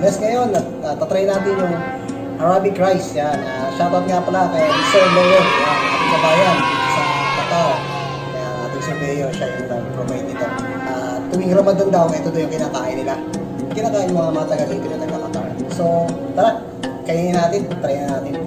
Yes, ngayon, tatry natin yung Arabic rice. Yan. Shoutout nga pala kay Sir Lowell. Yan, ating kabayan sa Qatar. Kaya ating surveyor, siya yung nag-provide nito. Tuwing Ramadan daw, ito daw yung kinakain nila. Kinakain yung mga taga dito na taga-Qatar. So, tara, kainin natin, try na natin.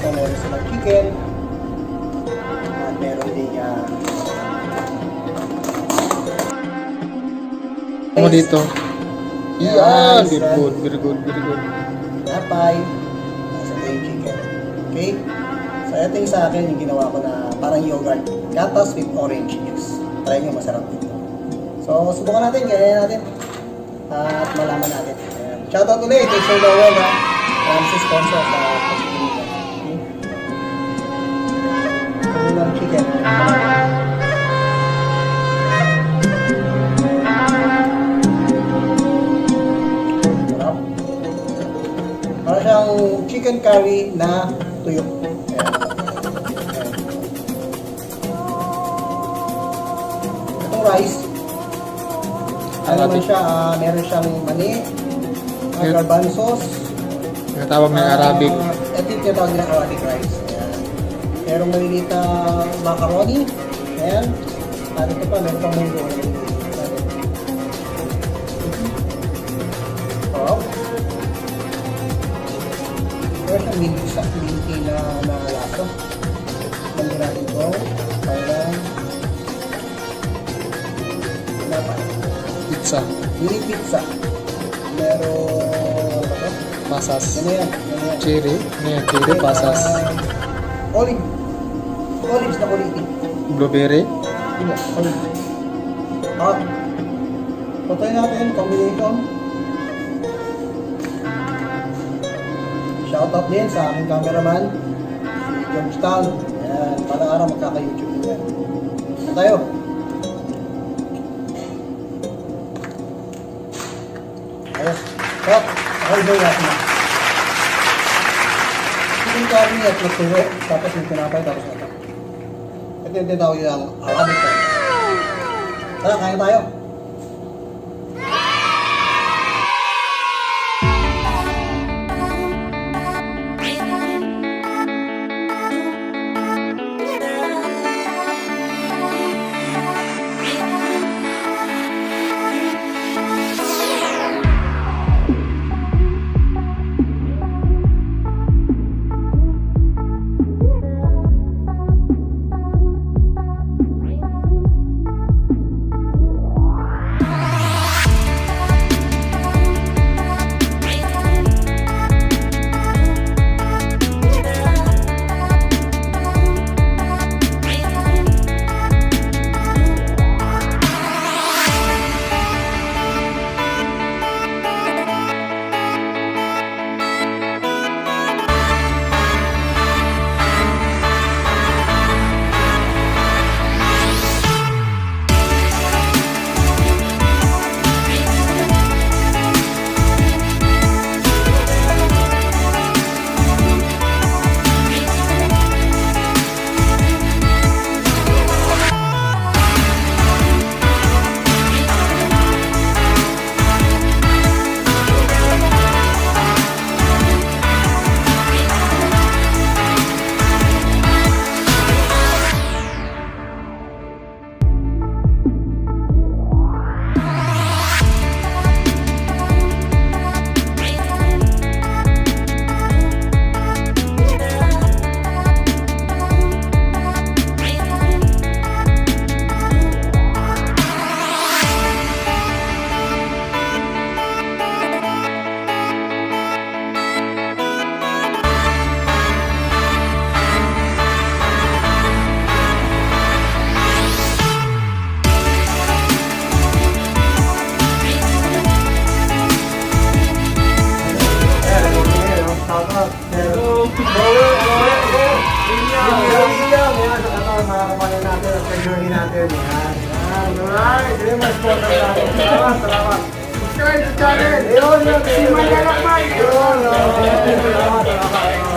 So, meron silang chicken at meron din mo dito. Yan! Very good. napay sa yung chicken. Okay? So, ito yung sa akin yung ginawa ko na parang yogurt. Gatas with orange juice. Try nyo, masarap dito. So, subukan natin, kaya natin. At malaman natin. Shoutout ulit kay Sir Lowell, ha? Si sponsor sa pagsikinig. Okay? Ito yung chicken. Sarap. Para siyang chicken curry na tuyo. Ayan. Itong rice, ano naman siya, meron siyang mani, garbanzos. Tinatawag ng Arabic. Ito yung tinatawag ng Arabic rice. Ayan. Merong maliliit na macaroni. Ayan. At ito pa, meron pang munggo. Oh. Meron siyang milky na lasa. Lagyan natin ito. Para napay. Pizza. Mini pizza. Meron Pasas. ano yan? Cherry. Cherry, pasas. Olives na kuliti. Blueberry. Hindi, olive. At patay natin, combination. Shoutout din sa aking cameraman, si George Town. Ayan, palang araw magkaka-YouTube din yan. Ito tayo. Ayos. Sarap. Ako natin na. Chicken curry at magtulo. Tapos yung tinapay, tapos ito. Ito yung tinatawag yung Arabic rice. Tara, kain tayo. journey natin. Yan. Alright, yun mas important natin. Salamat. Subscribe sa channel. Ayun, Simanlalakbay. Ayun, salamat.